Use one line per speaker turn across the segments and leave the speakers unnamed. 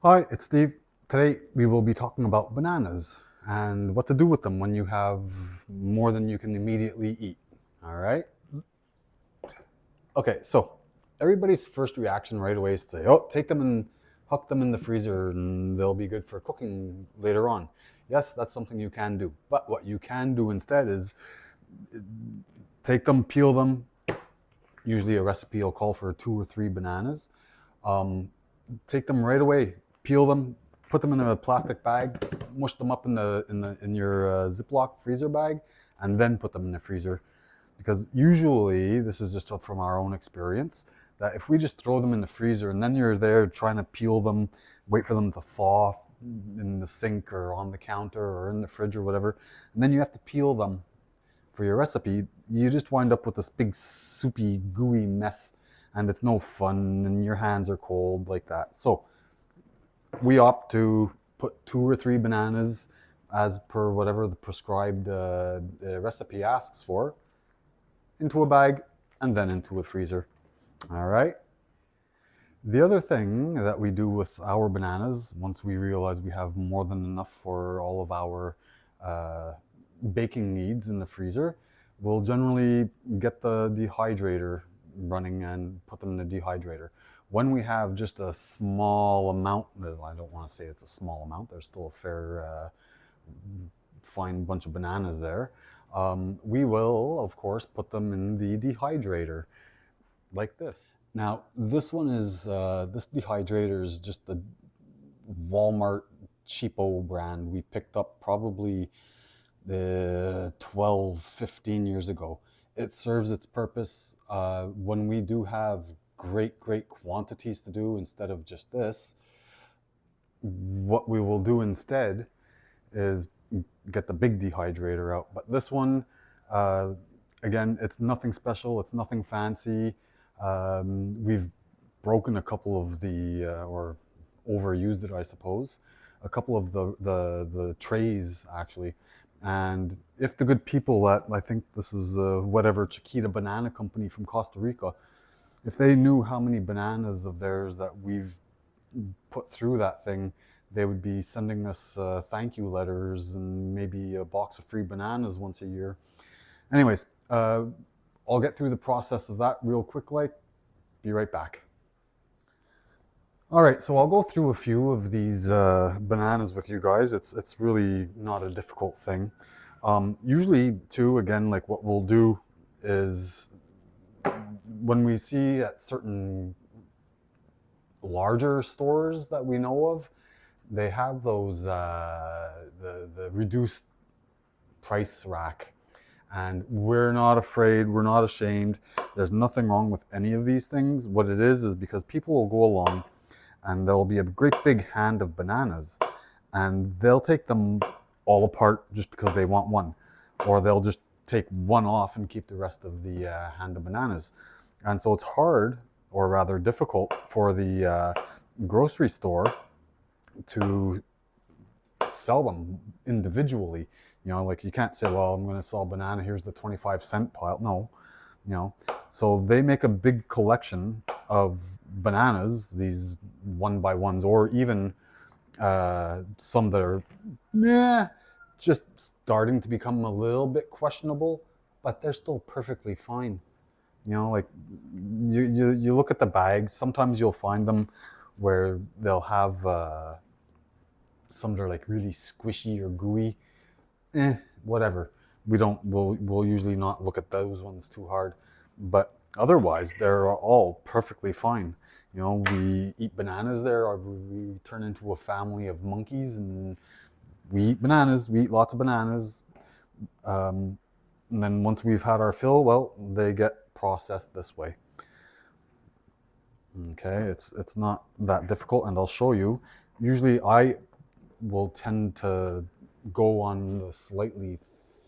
Hi, it's Steve. Today we will be talking about bananas and what to do with them when you have more than you can immediately eat. All right? Okay, so everybody's first reaction right away is to say, oh, take them and huck them in the freezer and they'll be good for cooking later on. Yes, that's something you can do. But what you can do instead is take them, peel them. Usually a recipe will call for 2 or 3 bananas. Um, Take them right away, peel them, put them in a plastic bag, mush them up in your Ziploc freezer bag, and then put them in the freezer. Because usually, this is just from our own experience, that if we just throw them in the freezer and then you're there trying to peel them, wait for them to thaw in the sink or on the counter or in the fridge or whatever, and then you have to peel them for your recipe, you just wind up with this big soupy, gooey mess, and it's no fun, and your hands are cold like that. So we opt to put 2 or 3 bananas as per whatever the prescribed recipe asks for into a bag and then into a freezer. All right. The other thing that we do with our bananas, once we realize we have more than enough for all of our baking needs in the freezer, we'll generally get the dehydrator running and put them in the dehydrator. When we have just a small amount, I don't want to say it's a small amount, there's still a fair fine bunch of bananas there, we will, of course, put them in the dehydrator like this. Now, this one is, this dehydrator is just the Walmart cheapo brand we picked up probably 12, 15 years ago. It serves its purpose when we do have great quantities to do instead of just this. What we will do instead is get the big dehydrator out. But this one, again, it's nothing special, it's nothing fancy. We've broken a couple of or overused it, I suppose, a couple of the trays actually. And if the good people at, I think this is whatever, Chiquita Banana Company from Costa Rica, if they knew how many bananas of theirs that we've put through that thing, they would be sending us thank you letters and maybe a box of free bananas once a year. Anyways, I'll get through the process of that real quick, like, be right back. All right, so I'll go through a few of these bananas with you guys. It's really not a difficult thing. Usually, too, again, like what we'll do is when we see at certain larger stores that we know of, they have those the reduced price rack. And we're not afraid, we're not ashamed. There's nothing wrong with any of these things. What it is because people will go along and there'll be a great big hand of bananas and they'll take them all apart just because they want one. Or they'll just take one off and keep the rest of the hand of bananas. And so it's hard, or rather difficult, for the grocery store to sell them individually. You know, like you can't say, well, I'm going to sell a banana, here's the 25-cent pile. No, you know. So they make a big collection of bananas, these 1x1s, or even some that are just starting to become a little bit questionable, but they're still perfectly fine. You know, like you look at the bags, sometimes you'll find them where they'll have some that are like really squishy or gooey. Whatever. We'll usually not look at those ones too hard, but otherwise they're all perfectly fine. You know, we eat bananas there, or we turn into a family of monkeys and we eat bananas. We eat lots of bananas, and then once we've had our fill, well, they get processed this way. Okay, it's not that difficult, and I'll show you. Usually, I will tend to go on the slightly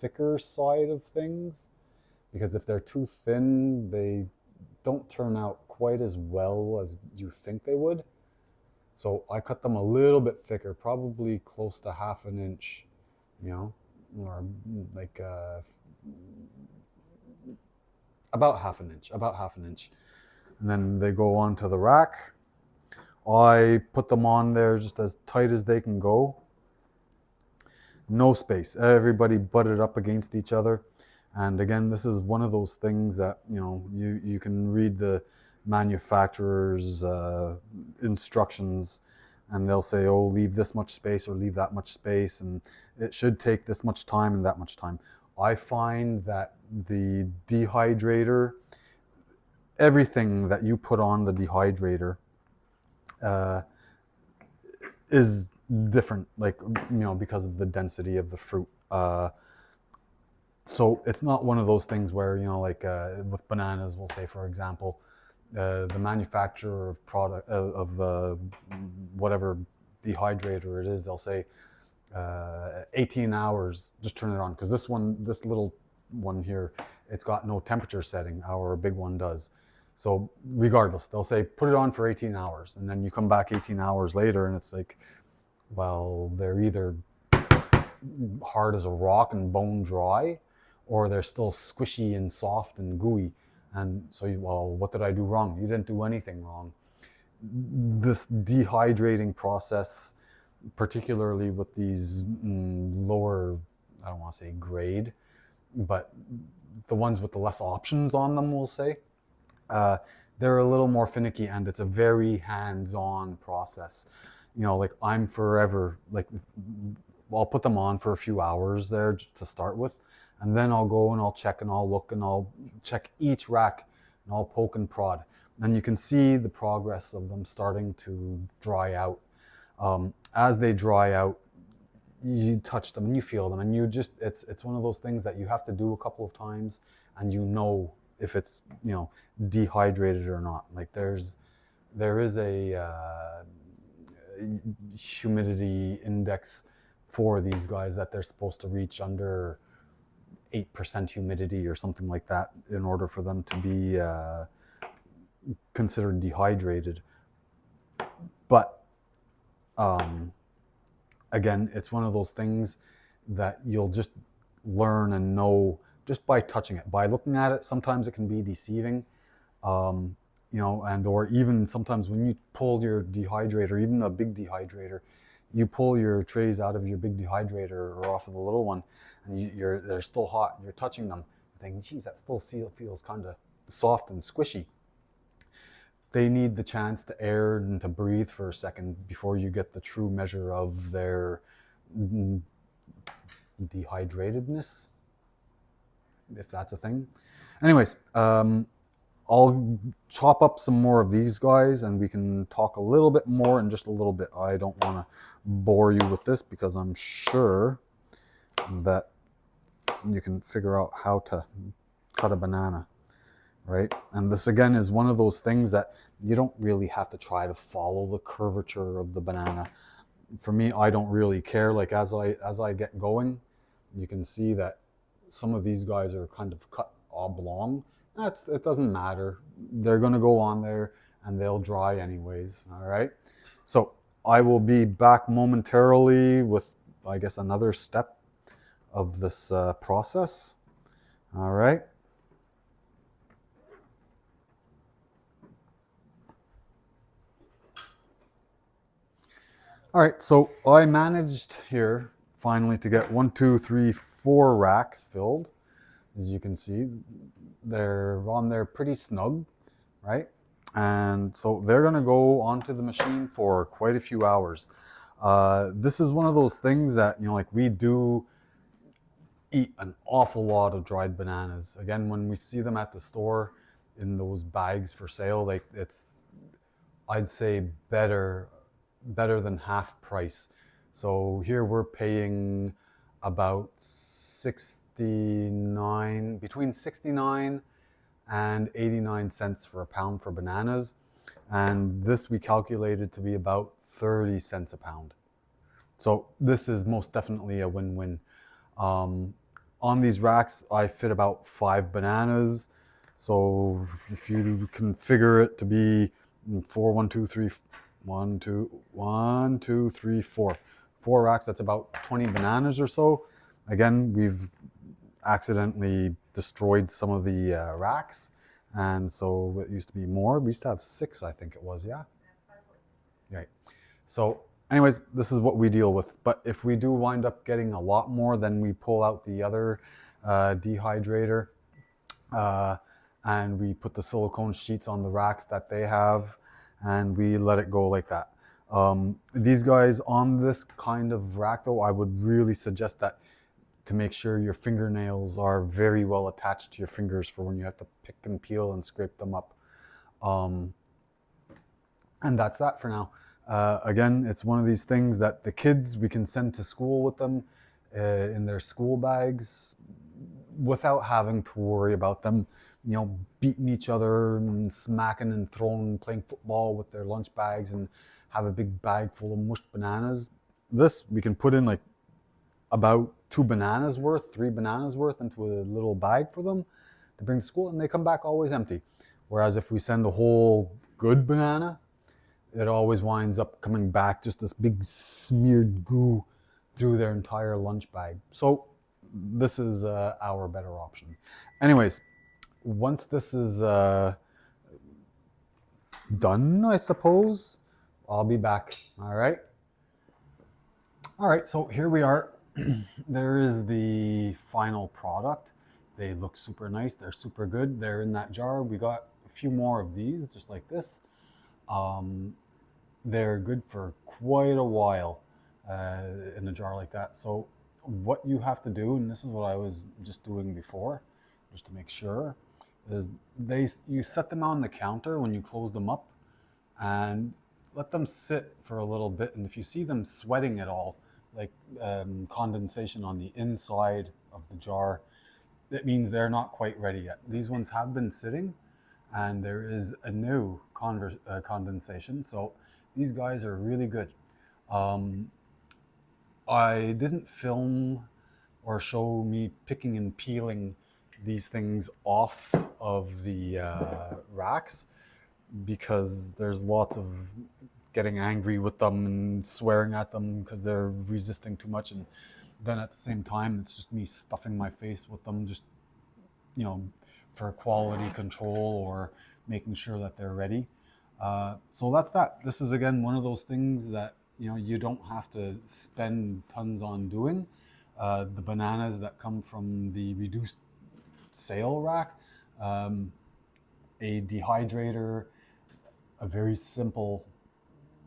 thicker side of things, because if they're too thin, they don't turn out quite as well as you think they would. So I cut them a little bit thicker, probably close to half an inch, you know, or like about half an inch. And then they go onto the rack. I put them on there just as tight as they can go. No space. Everybody butted up against each other. And again, this is one of those things that, you can read the manufacturer's instructions, and they'll say, oh, leave this much space or leave that much space, and it should take this much time and that much time. I find that the dehydrator, everything that you put on the dehydrator is different, like, because of the density of the fruit. So it's not one of those things where, like with bananas, we'll say, for example, the manufacturer of product of whatever dehydrator it is, they'll say 18 hours, just turn it on. Because this little one here, it's got no temperature setting. Our big one does. So regardless, they'll say, put it on for 18 hours. And then you come back 18 hours later and it's like, well, they're either hard as a rock and bone dry, or they're still squishy and soft and gooey. And so, well, what did I do wrong? You didn't do anything wrong. This dehydrating process, particularly with these lower, I don't want to say grade, but the ones with the less options on them, we'll say, they're a little more finicky, and it's a very hands-on process. Like I'm forever, like, I'll put them on for a few hours there to start with, and then I'll go and I'll check and I'll look and I'll check each rack and I'll poke and prod. And you can see the progress of them starting to dry out. As they dry out, you touch them and you feel them, and it's one of those things that you have to do a couple of times, and if it's dehydrated or not. Like there is a humidity index for these guys that they're supposed to reach under 8% humidity or something like that in order for them to be considered dehydrated. But again, it's one of those things that you'll just learn and know just by touching it, by looking at it. Sometimes it can be deceiving, and or even sometimes when you pull your dehydrator, even a big dehydrator, you pull your trays out of your big dehydrator or off of the little one, and they're still hot. You're touching them, thinking, geez, that still feels kind of soft and squishy. They need the chance to air and to breathe for a second before you get the true measure of their dehydratedness, if that's a thing. Anyways, I'll chop up some more of these guys and we can talk a little bit more in just a little bit. I don't want to bore you with this because I'm sure that you can figure out how to cut a banana, right? And this again is one of those things that you don't really have to try to follow the curvature of the banana. For me, I don't really care. Like as I get going, you can see that some of these guys are kind of cut oblong. It doesn't matter. They're going to go on there and they'll dry anyways. All right. So I will be back momentarily with, I guess, another step of this process. All right. All right. So I managed here finally to get 1, 2, 3, 4 racks filled. As you can see, they're on there pretty snug, right? And so they're going to go onto the machine for quite a few hours. This is one of those things that, like we do eat an awful lot of dried bananas. Again, when we see them at the store in those bags for sale, like it's, I'd say better than half price. So here we're paying about between 69 and 89 cents for a pound for bananas. And this we calculated to be about 30 cents a pound. So this is most definitely a win-win. On these racks, I fit about 5 bananas. So if you can figure it to be 4, 1, 2, 3, 1, 2, 3, 4. 4 racks, that's about 20 bananas or so. Again, we've accidentally destroyed some of the racks. And so it used to be more. We used to have 6, I think it was, yeah? Right. So anyways, this is what we deal with. But if we do wind up getting a lot more, then we pull out the other dehydrator, uh, and we put the silicone sheets on the racks that they have, and we let it go like that. These guys on this kind of rack though, I would really suggest that to make sure your fingernails are very well attached to your fingers for when you have to pick and peel and scrape them up. Um, and that's that for now. Again, it's one of these things that the kids we can send to school with them in their school bags without having to worry about them, beating each other and smacking and throwing, playing football with their lunch bags and have a big bag full of mushed bananas. This we can put in like about 3 bananas worth into a little bag for them to bring to school, and they come back always empty. Whereas if we send a whole good banana, it always winds up coming back just this big smeared goo through their entire lunch bag. So this is our better option. Anyways, once this is done, I suppose, I'll be back. All right. All right, so here we are. There is the final product. They look super nice. They're super good. They're in that jar. We got a few more of these, just like this. They're good for quite a while in a jar like that. So what you have to do, and this is what I was just doing before, just to make sure, is you set them on the counter when you close them up and let them sit for a little bit. And if you see them sweating at all, like condensation on the inside of the jar, it means they're not quite ready yet. These ones have been sitting and there is a new condensation. So these guys are really good. I didn't film or show me picking and peeling these things off of the racks because there's lots of getting angry with them and swearing at them because they're resisting too much, and then at the same time it's just me stuffing my face with them, just for quality control or making sure that they're ready. So that's that. This is again one of those things that you don't have to spend tons on doing. The bananas that come from the reduced sale rack, a dehydrator, a very simple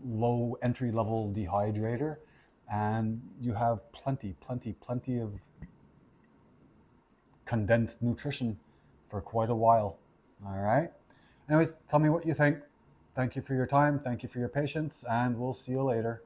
low entry level dehydrator, and you have plenty of condensed nutrition for quite a while. All right. Anyways, tell me what you think. Thank you for your time. Thank you for your patience, and we'll see you later.